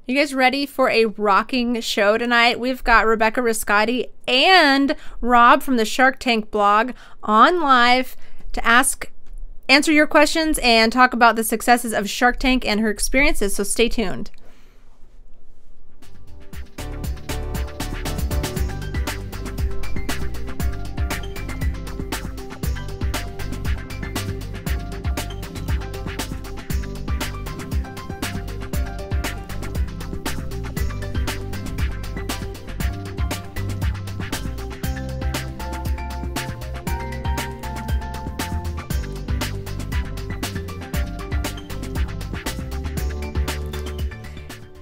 You guys ready for a rocking show tonight? We've got Rebecca Riscotti and Rob from the Shark Tank blog on live to answer your questions and talk about the successes of Shark Tank and her experiences, so stay tuned.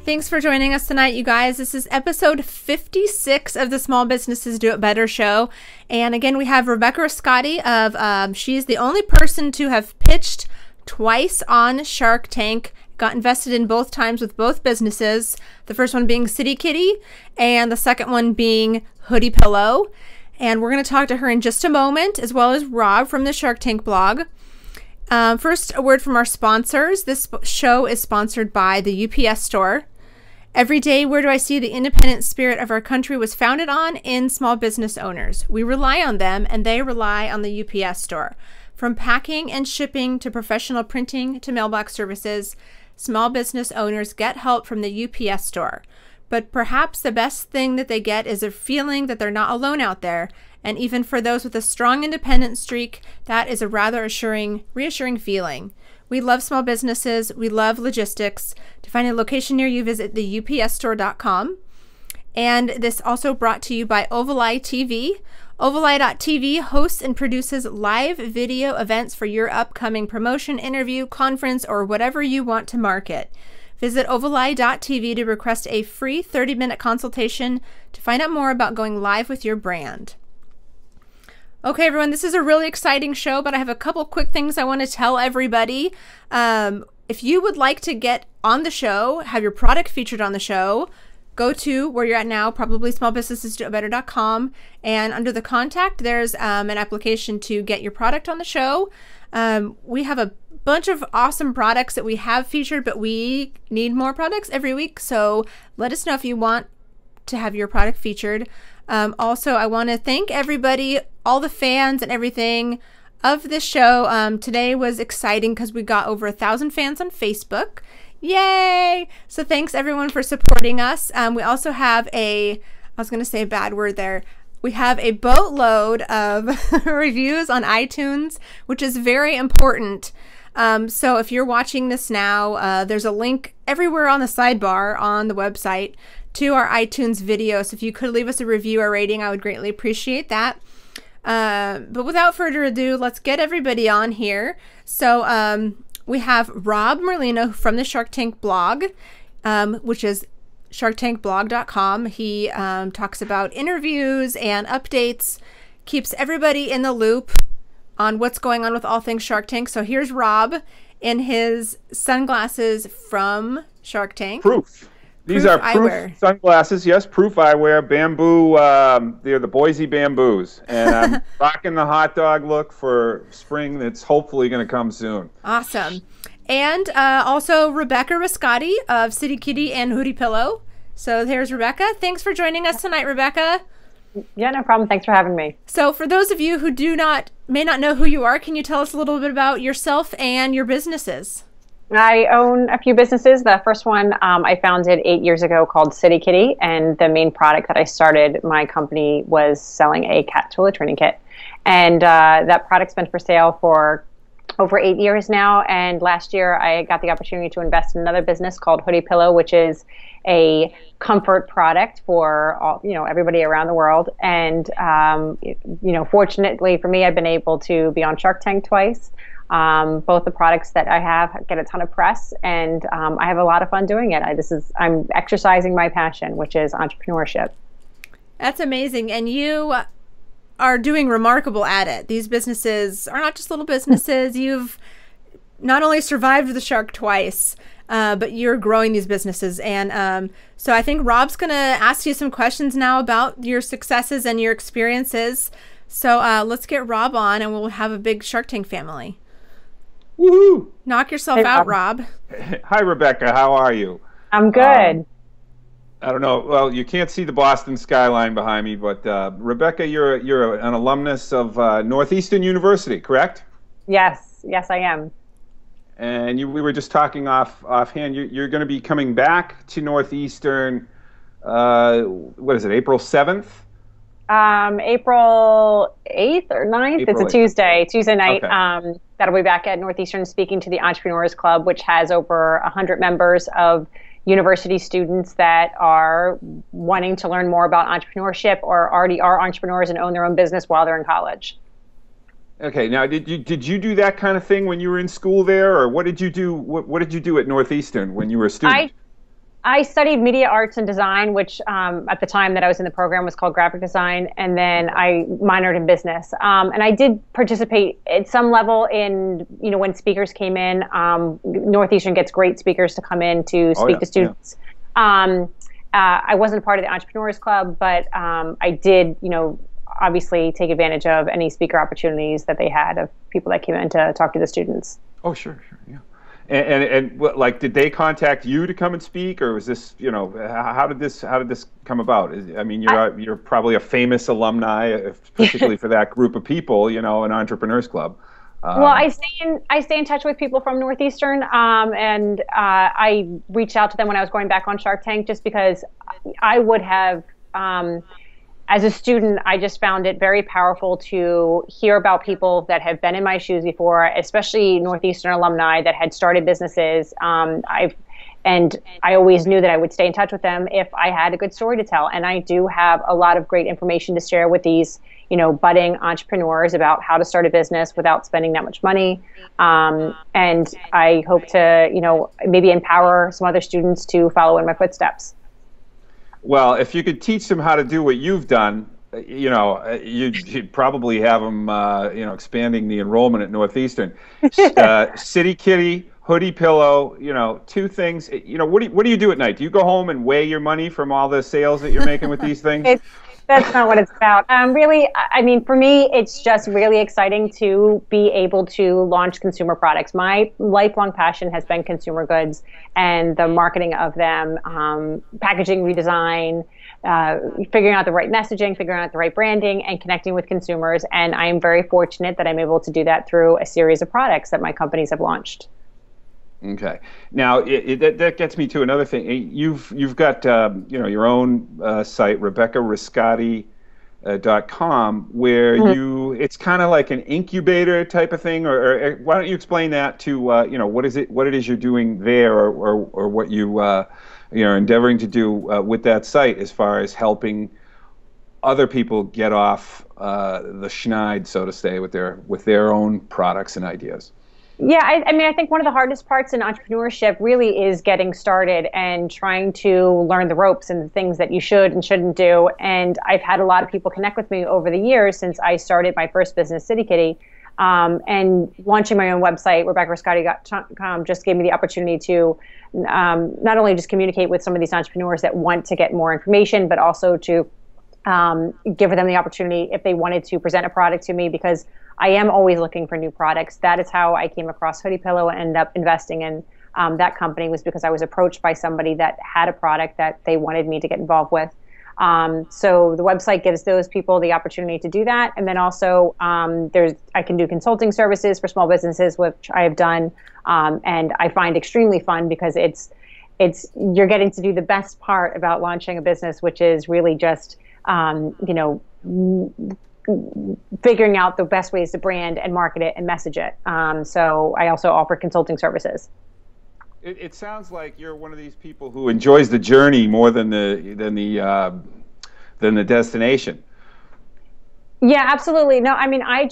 Thanks for joining us tonight, you guys. This is episode 56 of the Small Businesses Do It Better show. And again, we have Rebecca Riscotti of, she's the only person to have pitched twice on Shark Tank, got invested in both times with both businesses. The first one being CitiKitty and the second one being HoodiePillow. And we're going to talk to her in just a moment, as well as Rob from the Shark Tank blog. First, a word from our sponsors. This show is sponsored by the UPS store. Every day, where do I see the independent spirit of our country was founded on? In small business owners. We rely on them, and they rely on the UPS store. From packing and shipping to professional printing to mailbox services, small business owners get help from the UPS store. But perhaps the best thing that they get is a feeling that they're not alone out there. And even for those with a strong independent streak, that is a rather reassuring feeling. We love small businesses. We love logistics. To find a location near you, visit the upsstore.com. And this also brought to you by Ovali TV. Ovali.tv hosts and produces live video events for your upcoming promotion, interview, conference, or whatever you want to market. Visit Ovali.tv to request a free 30-minute consultation to find out more about going live with your brand. Okay, everyone, this is a really exciting show, but I have a couple quick things I want to tell everybody. If you would like to get on the show, have your product featured on the show, go to where you're at now, probably smallbusinessesdoitbetter.com, and under the contact, there's an application to get your product on the show. We have a bunch of awesome products that we have featured, but we need more products every week, so let us know if you want to have your product featured. Also, I want to thank everybody, all the fans and everything of this show. Today was exciting because we got over 1,000 fans on Facebook. Yay! So thanks everyone for supporting us. We also have I was going to say a bad word there. We have a boatload of reviews on iTunes, which is very important. So if you're watching this now, there's a link everywhere on the sidebar on the website to our iTunes video. So if you could leave us a review or rating, I would greatly appreciate that. But without further ado, let's get everybody on here. So we have Rob Merlino from the Shark Tank blog, which is sharktankblog.com. He talks about interviews and updates, keeps everybody in the loop on what's going on with all things Shark Tank. So here's Rob in his sunglasses from Shark Tank. Proof. These are Proof sunglasses, yes, Proof eyewear, bamboo, they're the Boise bamboos. And I'm rocking the hot dog look for spring that's hopefully going to come soon. Awesome. And also Rebecca Riscotti of CitiKitty and HoodiePillow. So there's Rebecca. Thanks for joining us tonight, Rebecca. Yeah, no problem. Thanks for having me. So for those of you who may not know who you are, can you tell us a little bit about yourself and your businesses? I own a few businesses. The first one I founded 8 years ago called CitiKitty, and the main product that I started my company was selling a cat toilet training kit. And that product's been for sale for over 8 years now. And last year I got the opportunity to invest in another business called HoodiePillow, which is a comfort product for all, everybody around the world. And fortunately for me, I've been able to be on Shark Tank twice. Both the products that I have get a ton of press, and I have a lot of fun doing it. I'm exercising my passion, which is entrepreneurship. That's amazing. And you are doing remarkable at it. These businesses are not just little businesses. You've not only survived the shark twice, but you're growing these businesses. And so I think Rob's going to ask you some questions now about your successes and your experiences. So let's get Rob on, and we'll have a big Shark Tank family. Woohoo! Knock yourself out, Rob. Hi, Rebecca. How are you? I'm good. I don't know. Well, you can't see the Boston skyline behind me, but Rebecca, you're an alumnus of Northeastern University, correct? Yes, yes, I am. And we were just talking offhand. You're going to be coming back to Northeastern. What is it? April 7th? April 8th or 9th. April It's a 8th. Tuesday night. Okay. That'll be back at Northeastern speaking to the Entrepreneurs Club, which has over 100 members of university students that are wanting to learn more about entrepreneurship or already are entrepreneurs and own their own business while they're in college. Okay. Now, did you do that kind of thing when you were in school there, or what did you do? What did you do at Northeastern when you were a student? I studied media arts and design, which at the time that I was in the program was called graphic design, and then I minored in business. And I did participate at some level in, when speakers came in. Northeastern gets great speakers to come in to speak to students. Yeah. I wasn't a part of the Entrepreneurs Club, but I did, obviously take advantage of any speaker opportunities that they had of people that came in to talk to the students. Oh, sure, yeah. And like, did they contact you to come and speak, or was this, how did this come about? I mean, you're probably a famous alumni, particularly for that group of people, an Entrepreneurs Club. Well, I stay in touch with people from Northeastern, and I reached out to them when I was going back on Shark Tank, just because I would have. As a student, I just found it very powerful to hear about people that have been in my shoes before, especially Northeastern alumni that had started businesses. I always knew that I would stay in touch with them if I had a good story to tell. And I do have a lot of great information to share with these, budding entrepreneurs about how to start a business without spending that much money. And I hope to, maybe empower some other students to follow in my footsteps. Well, if you could teach them how to do what you've done, you'd probably have them, expanding the enrollment at Northeastern. CitiKitty, HoodiePillow, two things. What do you do at night? Do you go home and weigh your money from all the sales that you're making with these things? That's not what it's about. Really, I mean, for me, it's just really exciting to be able to launch consumer products. My lifelong passion has been consumer goods and the marketing of them, packaging redesign, figuring out the right messaging, figuring out the right branding, and connecting with consumers. And I am very fortunate that I'm able to do that through a series of products that my companies have launched. Okay. Now that gets me to another thing. You've got your own site, RebeccaRiscotti.com, where it's kind of like an incubator type of thing. Or why don't you explain that to what it is you're doing there, or what you're endeavoring to do with that site as far as helping other people get off the schneid, so to say, with their own products and ideas. Yeah, I mean, I think one of the hardest parts in entrepreneurship really is getting started and trying to learn the ropes and the things that you should and shouldn't do. And I've had a lot of people connect with me over the years since I started my first business, CitiKitty, and launching my own website, RebeccaRiscotti.com, just gave me the opportunity to not only just communicate with some of these entrepreneurs that want to get more information, but also to give them the opportunity if they wanted to present a product to me, because I am always looking for new products. That is how I came across HoodiePillow and ended up investing in that company, was because I was approached by somebody that had a product that they wanted me to get involved with. So the website gives those people the opportunity to do that. And then also I can do consulting services for small businesses, which I have done. And I find extremely fun because you're getting to do the best part about launching a business, which is really just, figuring out the best ways to brand and market it and message it. So I also offer consulting services. It sounds like you're one of these people who enjoys the journey more than the destination. Yeah, absolutely. No, I mean, I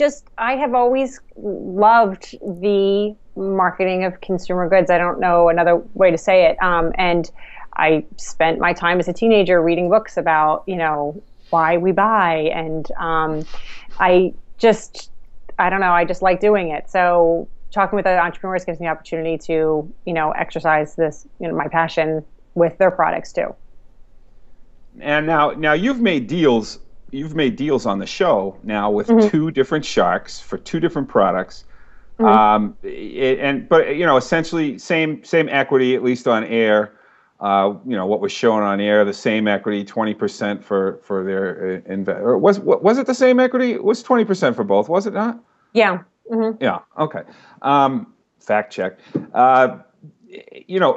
have always loved the marketing of consumer goods. I don't know another way to say it. And I spent my time as a teenager reading books about, why we buy. And I just like doing it. So talking with other entrepreneurs gives me the opportunity to, exercise this, my passion with their products too. And now you've made deals on the show now with two different sharks for two different products. But essentially same equity, at least on air. you know, what was shown on air, the same equity, 20% for their or was it the same equity? It was 20% for both, was it not? Yeah. Mm-hmm. Yeah. Okay. Fact check. You know,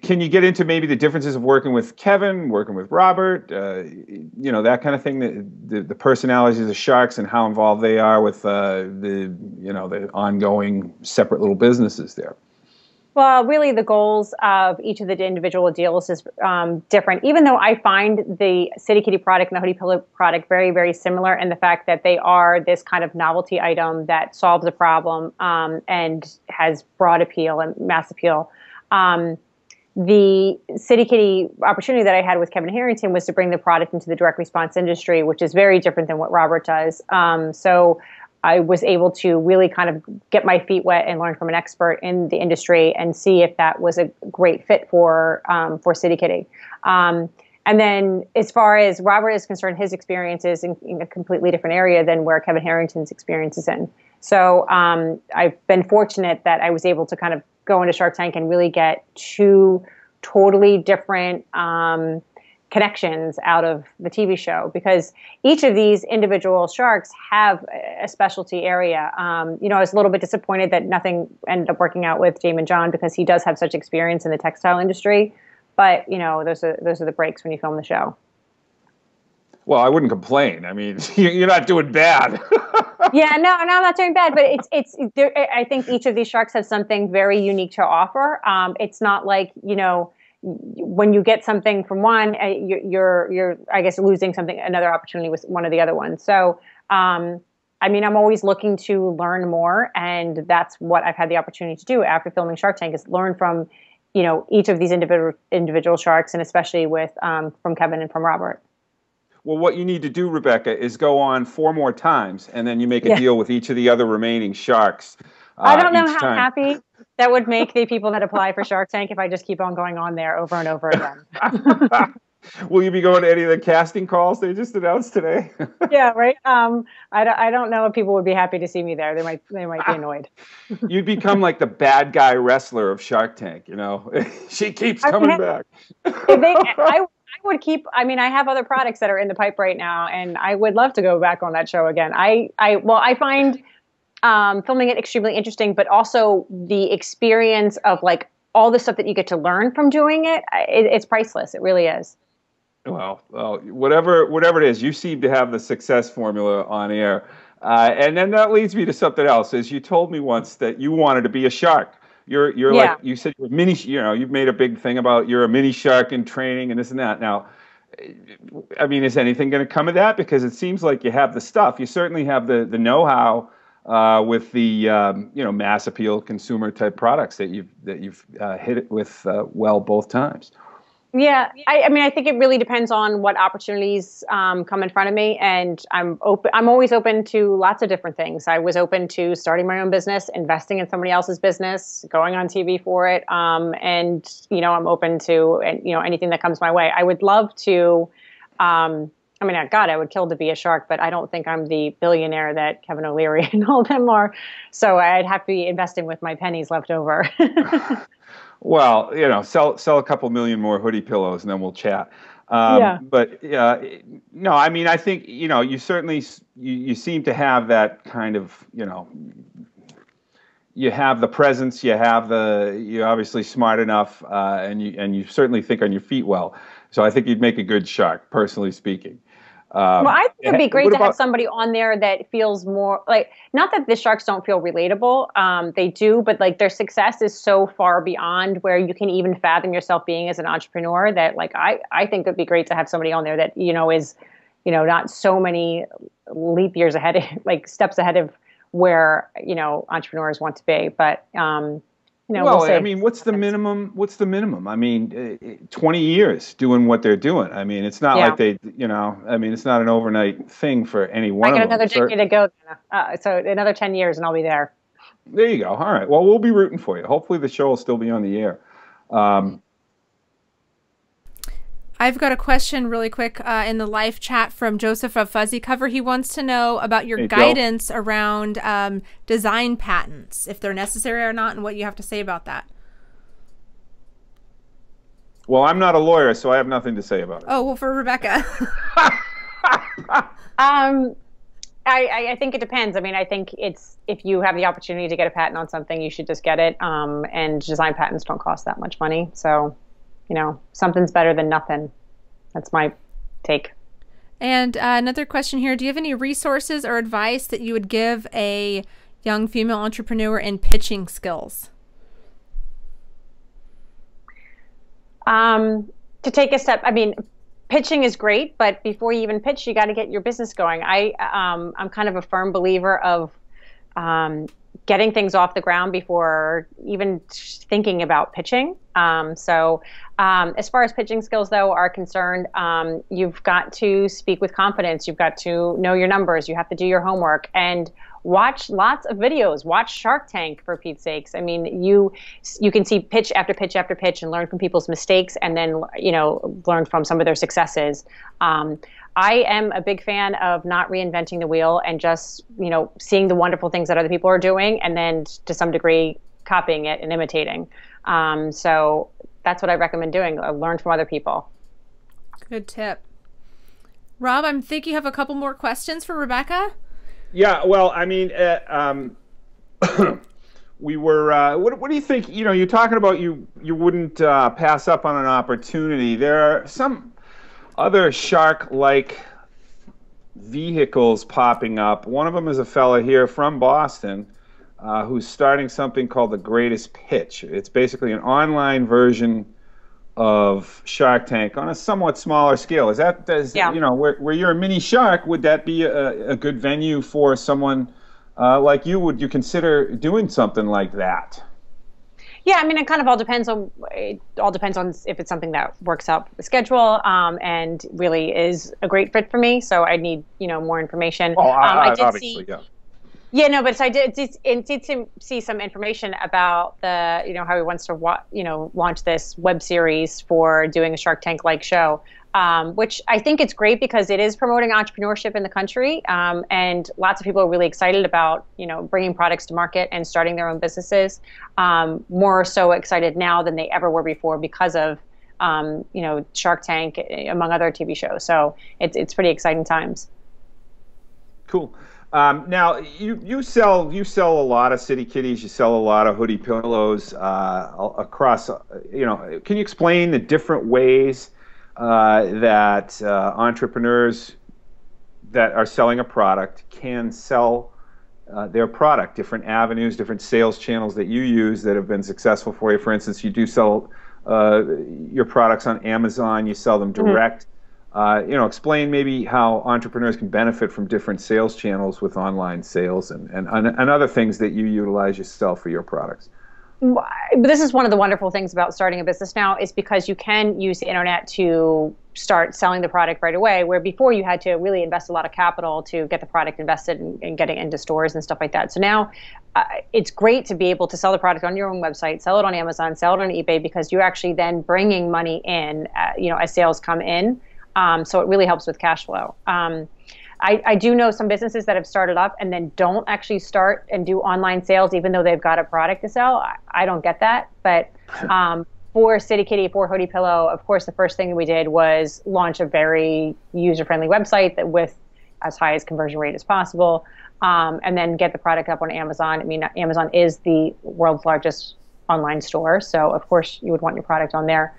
can you get into maybe the differences of working with Kevin, working with Robert, you know, that kind of thing, the personalities of the sharks and how involved they are with you know, the ongoing separate little businesses there? Well, really, the goals of each of the individual deals is different. Even though I find the CitiKitty product and the HoodiePillow product very, very similar in the fact that they are this kind of novelty item that solves a problem and has broad appeal and mass appeal. The CitiKitty opportunity that I had with Kevin Harrington was to bring the product into the direct response industry, which is very different than what Robert does. So I was able to really kind of get my feet wet and learn from an expert in the industry and see if that was a great fit for CitiKitty. And then as far as Robert is concerned, his experience is in a completely different area than where Kevin Harrington's experience is in. So I've been fortunate that I was able to kind of go into Shark Tank and really get two totally different connections out of the TV show, because each of these individual sharks have a specialty area. You know, I was a little bit disappointed that nothing ended up working out with Damon John because he does have such experience in the textile industry. But, you know, those are the breaks when you film the show. Well, I wouldn't complain. I mean, you're not doing bad. Yeah, no, I'm not doing bad, but it's. I think each of these sharks has something very unique to offer. It's not like, you know, when you get something from one, you're I guess losing another opportunity with one of the other ones. So, I mean, I'm always looking to learn more, and that's what I've had the opportunity to do after filming Shark Tank, is learn from, you know, each of these individual sharks, and especially with from Kevin and from Robert. Well, what you need to do, Rebecca, is go on 4 more times, and then you make a deal with each of the other remaining sharks. I don't know how happy that would make the people that apply for Shark Tank if I just keep on going on there over and over again. Will you be going to any of the casting calls they just announced today? Yeah, right. I don't know if people would be happy to see me there. They might be annoyed. You'd become like the bad guy wrestler of Shark Tank. You know, she keeps coming back. I would keep. I mean, I have other products that are in the pipe right now, and I would love to go back on that show again. I find filming it extremely interesting, but also the experience of like all the stuff that you get to learn from doing it. It's priceless. It really is. Well, whatever it is, you seem to have the success formula on air, and then that leads me to something else. As you told me once that you wanted to be a shark. You're like, you said you're a mini, you know, you've made a big thing about you're a mini shark in training and this and that. Now, I mean, is anything going to come of that? Because it seems like you have the stuff. You certainly have the know-how with the you know, mass appeal consumer type products that you've hit it with well both times. Yeah, I mean, I think it really depends on what opportunities come in front of me, and I'm always open to lots of different things. I was open to starting my own business, investing in somebody else's business, going on TV for it, and you know, I'm open to anything that comes my way. I would love to. I mean, God, I would kill to be a shark, but I don't think I'm the billionaire that Kevin O'Leary and all them are. So I'd have to be investing with my pennies left over. Well, you know, sell a couple million more hoodie pillows, and then we'll chat. But no, I mean, I think, you know, you certainly you seem to have that kind of, you know, you have the presence, you're obviously smart enough, and you certainly think on your feet well. So I think you'd make a good shark, personally speaking. Well, I think it'd be great to have somebody on there that feels more like, not that the sharks don't feel relatable, they do, but like their success is so far beyond where you can even fathom yourself being as an entrepreneur that like, I think it'd be great to have somebody on there that, you know, is, you know, not so many leap years ahead, like steps ahead of where, you know, entrepreneurs want to be. But, you know, well, we'll see. I mean, what's the minimum? What's the minimum? I mean, 20 years doing what they're doing. I mean, it's not like they, you know, I mean, it's not an overnight thing for any one of them. I got another decade to go. So another 10 years and I'll be there. There you go. All right. Well, we'll be rooting for you. Hopefully the show will still be on the air. I've got a question really quick in the live chat from Joseph of Fuzzy Cover. He wants to know about your guidance around design patents, if they're necessary or not, and what you have to say about that. Well, I'm not a lawyer, so I have nothing to say about it. Oh, well, for Rebecca. I think it depends. I mean, I think if you have the opportunity to get a patent on something, you should just get it. And design patents don't cost that much money. So, something's better than nothing. That's my take. And another question here. Do you have any resources or advice that you would give a young female entrepreneur in pitching skills? To take a step, I mean, pitching is great, but before you even pitch, you got to get your business going. I'm kind of a firm believer of getting things off the ground before even thinking about pitching. So as far as pitching skills, though, are concerned, you've got to speak with confidence. You've got to know your numbers. You have to do your homework and watch lots of videos. Watch Shark Tank, for Pete's sakes. I mean, you can see pitch after pitch after pitch and learn from people's mistakes, and then learn from some of their successes. I am a big fan of not reinventing the wheel and just seeing the wonderful things that other people are doing, and then to some degree copying it and imitating. So that's what I recommend doing. Learn from other people. Good tip. Rob, I think you have a couple more questions for Rebecca. Yeah, well, I mean, we were. What do you think? You're talking about you wouldn't pass up on an opportunity. There are some other shark-like vehicles popping up. One of them is a fella here from Boston who's starting something called The Greatest Pitch. It's basically an online version of Shark Tank on a somewhat smaller scale. Where you're a mini shark, would that be a good venue for someone like you? Would you consider doing something like that? Yeah, I mean, it kind of all depends on if it's something that works out for the schedule and really is a great fit for me. So I need more information. Oh, I did obviously, see, yeah. Yeah, no, but I did see some information about the how he wants to launch this web series for doing a Shark Tank-like show, which I think it's great because it is promoting entrepreneurship in the country, and lots of people are really excited about bringing products to market and starting their own businesses. More so excited now than they ever were before because of Shark Tank, among other TV shows. So it's pretty exciting times. Cool. Now you sell a lot of CitiKitties, you sell a lot of hoodie pillows across. Can you explain the different ways that entrepreneurs that are selling a product can sell their product? Different avenues, different sales channels that you use that have been successful for you. For instance, you do sell your products on Amazon. You sell them direct. Mm-hmm. Explain maybe how entrepreneurs can benefit from different sales channels with online sales and other things that you utilize yourself for your products. This is one of the wonderful things about starting a business now is because you can use the internet to start selling the product right away, where before you had to really invest a lot of capital to get the product invested and getting into stores and stuff like that. So now it's great to be able to sell the product on your own website, sell it on Amazon, sell it on eBay, because you're actually then bringing money in, as sales come in. So it really helps with cash flow. I do know some businesses that have started up and then don't actually start and do online sales, even though they've got a product to sell. I don't get that. But for CitiKitty, for HoodiePillow, of course, the first thing we did was launch a very user-friendly website that with as high as conversion rate as possible, and then get the product up on Amazon. I mean, Amazon is the world's largest online store, so of course you would want your product on there.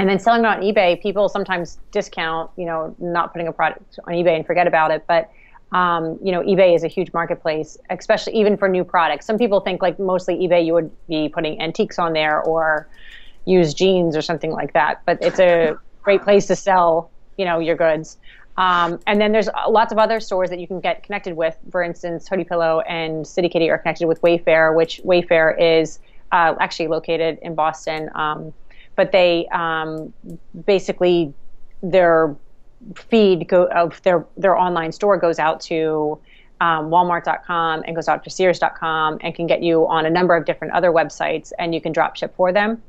And then selling it on eBay, people sometimes discount, not putting a product on eBay and forget about it. But, eBay is a huge marketplace, especially even for new products. Some people think like mostly eBay, you would be putting antiques on there or used jeans or something like that. But it's a great place to sell, your goods. And then there's lots of other stores that you can get connected with. For instance, HoodiePillow and CitiKitty are connected with Wayfair, which Wayfair is actually located in Boston. But they basically their feed of their online store goes out to Walmart.com and goes out to Sears.com and can get you on a number of different other websites, and you can drop ship for them.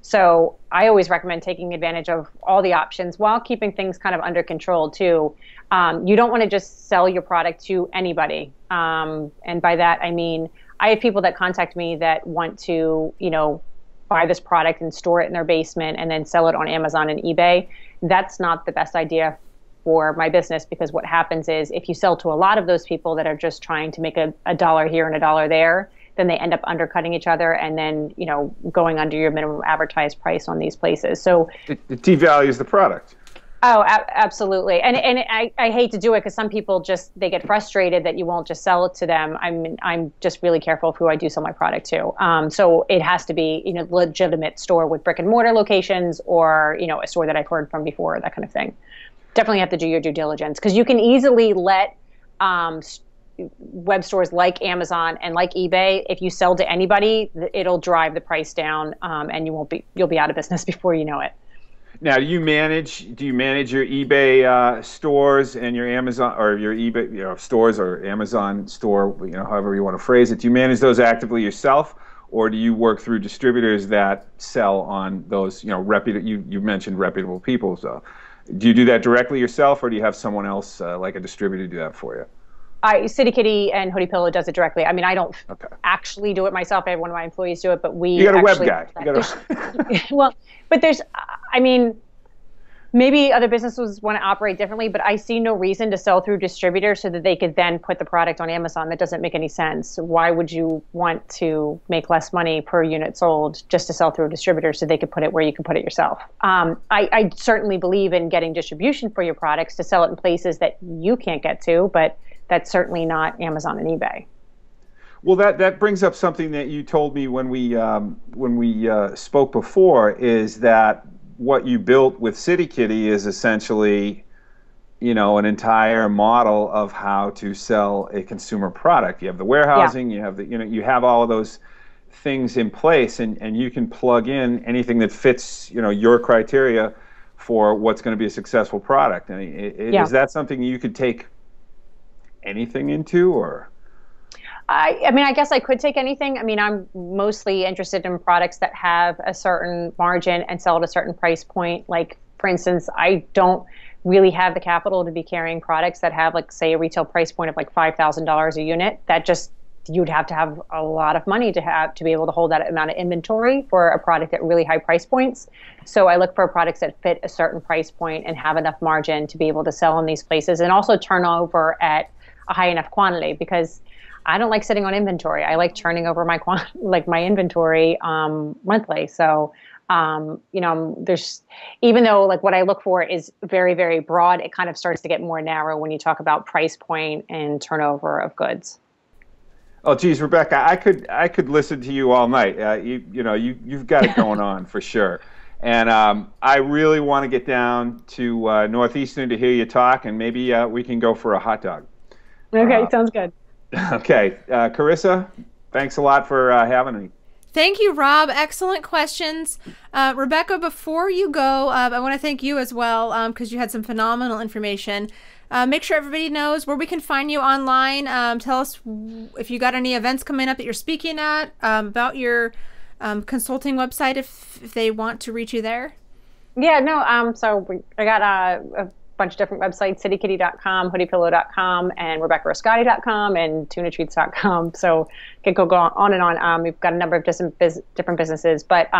So I always recommend taking advantage of all the options while keeping things kind of under control too. You don't want to just sell your product to anybody, and by that I mean I have people that contact me that want to buy this product and store it in their basement and then sell it on Amazon and eBay. That's not the best idea for my business, because what happens is if you sell to a lot of those people that are just trying to make a dollar here and a dollar there, then they end up undercutting each other and then, you know, going under your minimum advertised price on these places. So it devalues the product. Oh, absolutely. And I hate to do it because some people they get frustrated that you won't just sell it to them. I'm just really careful of who I do sell my product to. So it has to be, you know, legitimate store with brick and mortar locations, or, you know, a store that I've heard from before, that kind of thing. Definitely have to do your due diligence, because you can easily let web stores like Amazon and like eBay, if you sell to anybody, it'll drive the price down, and you'll be out of business before you know it. Now, do you manage your eBay stores and your Amazon, or your eBay, you know, stores, or Amazon store, you know, however you want to phrase it? Do you manage those actively yourself, or do you work through distributors that sell on those, you know, you mentioned reputable people, so do you do that directly yourself, or do you have someone else like a distributor do that for you? CitiKitty and HoodiePillow does it directly. I mean, I don't actually do it myself. I have one of my employees do it, but you got a web guy. Well, but I mean, maybe other businesses want to operate differently, but I see no reason to sell through distributors so that they could then put the product on Amazon. That doesn't make any sense. Why would you want to make less money per unit sold just to sell through a distributor so they could put it where you can put it yourself? I certainly believe in getting distribution for your products to sell it in places that you can't get to, but that's certainly not Amazon and eBay. Well, that brings up something that you told me when we spoke before, is that what you built with CitiKitty is essentially, you know, an entire model of how to sell a consumer product. You have the warehousing, you have you have all of those things in place, and you can plug in anything that fits, you know, your criteria for what's going to be a successful product. And is that something you could take anything into, or? I mean, I guess I could take anything. I mean, I'm mostly interested in products that have a certain margin and sell at a certain price point. Like, for instance, I don't really have the capital to be carrying products that have, like, say, a retail price point of like $5,000 a unit. That just, you'd have to have a lot of money to be able to hold that amount of inventory for a product at really high price points. So I look for products that fit a certain price point and have enough margin to be able to sell in these places, and also turn over at a high enough quantity, because I don't like sitting on inventory. I like turning over my inventory monthly. So, you know, even though like what I look for is very, very broad, it kind of starts to get more narrow when you talk about price point and turnover of goods. Oh, geez, Rebecca, I could listen to you all night. You've got it going on for sure. And I really want to get down to Northeastern to hear you talk, and maybe we can go for a hot dog. Okay, sounds good. Okay, Carissa, thanks a lot for having me. Thank you, Rob. Excellent questions. Rebecca, before you go, I want to thank you as well, because you had some phenomenal information. Make sure everybody knows where we can find you online. Tell us if you got any events coming up that you're speaking at, about your consulting website if they want to reach you there. Yeah, no, I got a bunch of different websites: CitiKitty.com, HoodiePillow.com, and RebeccaRiscotti.com, and TunaTreats.com. So it could go on and on. We've got a number of different businesses. But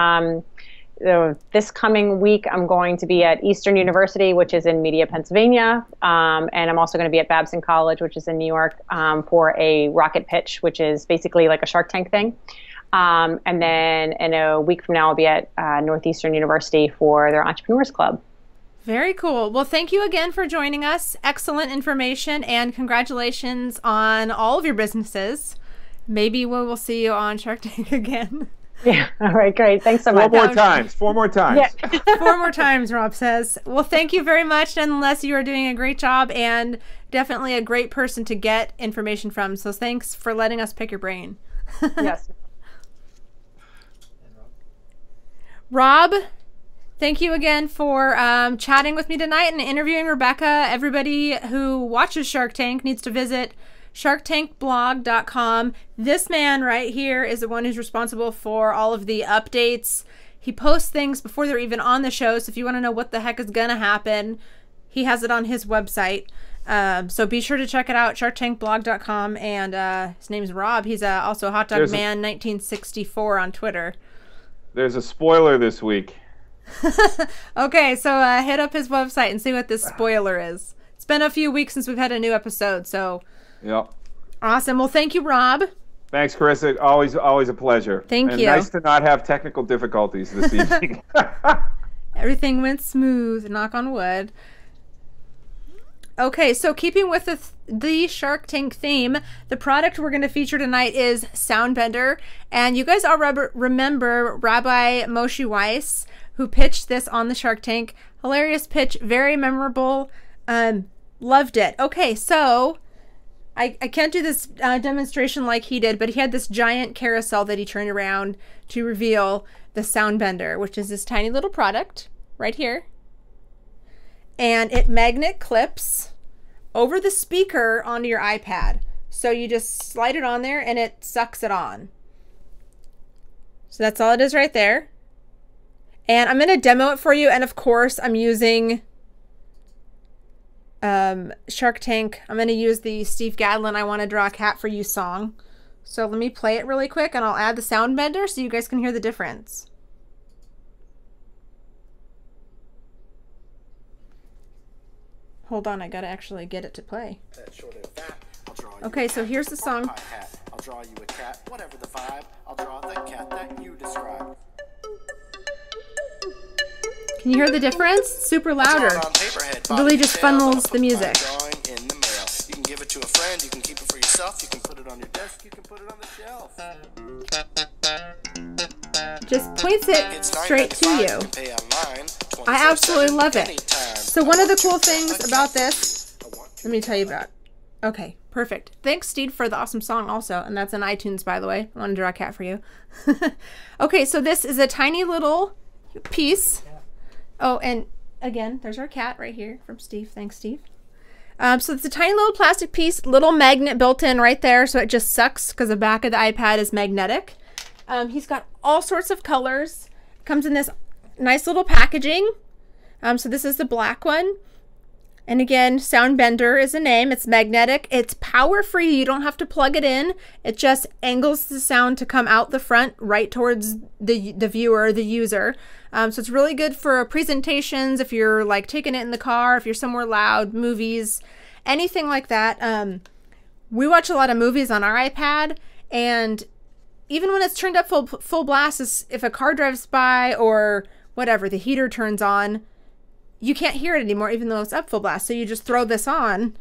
this coming week, I'm going to be at Eastern University, which is in Media, Pennsylvania. And I'm also going to be at Babson College, which is in New York, for a rocket pitch, which is basically like a Shark Tank thing. And then in a week from now, I'll be at Northeastern University for their Entrepreneurs Club. Very cool. Well, thank you again for joining us. Excellent information, and congratulations on all of your businesses. Maybe we will see you on Shark Tank again. Yeah. All right. Great. Thanks so much. Four more times. Yeah. 4 more times, Rob says. Well, thank you very much, nonetheless. You are doing a great job and definitely a great person to get information from. So thanks for letting us pick your brain. Yes. Rob, thank you again for chatting with me tonight and interviewing Rebecca. Everybody who watches Shark Tank needs to visit sharktankblog.com. This man right here is the one who's responsible for all of the updates. He posts things before they're even on the show, so if you want to know what the heck is going to happen, he has it on his website. So be sure to check it out, sharktankblog.com. And his name is Rob. He's also Hot Dog Man 1964 on Twitter. there's a spoiler this week. Okay, so hit up his website and see what this spoiler is. It's been a few weeks since we've had a new episode, so. Yep. Awesome. Well, thank you, Rob. Thanks, Carissa. Always a pleasure. Thank you. Nice to not have technical difficulties this evening. Everything went smooth, knock on wood. Okay, so keeping with the Shark Tank theme, the product we're going to feature tonight is Soundbender. And you guys all remember Rabbi Moshe Weiss, who pitched this on the Shark Tank. Hilarious pitch, very memorable. Loved it. Okay, so I can't do this demonstration like he did, but he had this giant carousel that he turned around to reveal the Soundbender, which is this tiny little product right here. And it magnet clips over the speaker onto your iPad. So you just slide it on there and it sucks it on. So that's all it is right there. And I'm going to demo it for you. And of course, I'm using Shark Tank. I'm going to use the Steve Gadlin I Want to Draw a Cat for You song. So let me play it really quick and I'll add the Soundbender so you guys can hear the difference. Hold on, I gotta actually get it to play. Okay, so here's the song. I'll draw you a cat, whatever the vibe. I'll draw the cat that you describe. Can you hear the difference? Super louder. It really just funnels the music. You can give it to a friend, you can keep it for yourself, you can put it on your desk, you can put it on the shelf. Just points it straight to you. I absolutely love it. So one of the cool things about this, let me tell you about. Okay, perfect. Thanks, Steve, for the awesome song also. And that's on iTunes, by the way. I want to draw a cat for you. Okay, so this is a tiny little piece. Oh, and again, there's our cat right here from Steve. Thanks, Steve. So it's a tiny little plastic piece, little magnet built in right there, so it just sucks because the back of the iPad is magnetic. He's got all sorts of colors. Comes in this nice little packaging. So this is the black one. And again, Soundbender is the name. It's magnetic. It's power free. You don't have to plug it in. It just angles the sound to come out the front right towards the viewer, the user. So it's really good for presentations, if you're like taking it in the car, if you're somewhere loud, movies, anything like that. We watch a lot of movies on our iPad, and even when it's turned up full blast, if a car drives by or whatever, the heater turns on, you can't hear it anymore, even though it's up full blast. So you just throw this on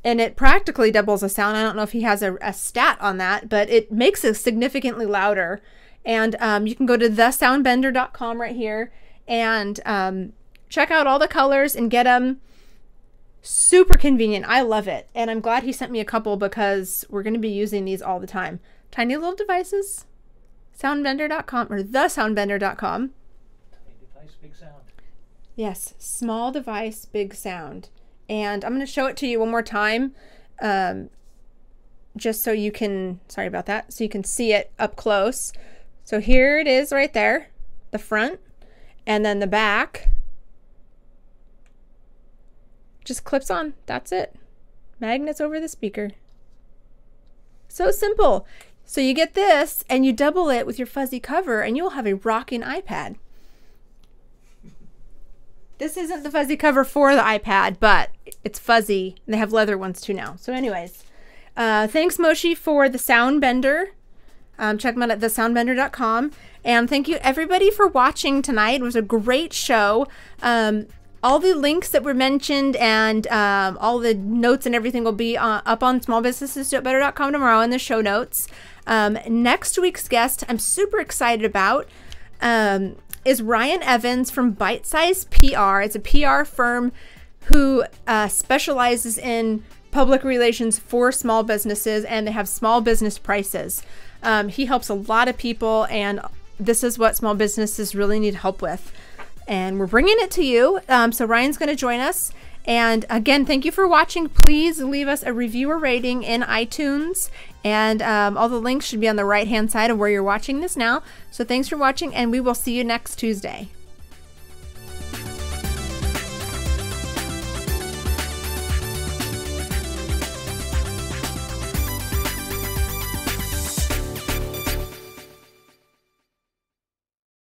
and it practically doubles the sound. I don't know if he has a stat on that, but it makes it significantly louder. And you can go to thesoundbender.com right here and check out all the colors and get them. Super convenient. I love it. And I'm glad he sent me a couple because we're going to be using these all the time. Tiny little devices. Soundbender.com or thesoundbender.com. Tiny device, big sound. Yes, small device, big sound. And I'm going to show it to you one more time, just so you can, sorry about that, so you can see it up close. So here it is right there, the front, and then the back just clips on. That's it. Magnets over the speaker. So simple. So you get this and you double it with your fuzzy cover and you'll have a rocking iPad. This isn't the fuzzy cover for the iPad, but it's fuzzy, and they have leather ones too now. So anyways, thanks Moshe for the Soundbender. Check them out at thesoundbender.com. And thank you everybody for watching tonight. It was a great show. All the links that were mentioned and all the notes and everything will be up on smallbusinessesdoitbetter.com tomorrow in the show notes. Next week's guest I'm super excited about is Ryan Evans from Bite Size PR. It's a PR firm who specializes in public relations for small businesses, and they have small business prices. He helps a lot of people, and this is what small businesses really need help with. And we're bringing it to you. So Ryan's going to join us. And again, thank you for watching. Please leave us a review or rating in iTunes. And all the links should be on the right-hand side of where you're watching this now. So thanks for watching, and we will see you next Tuesday.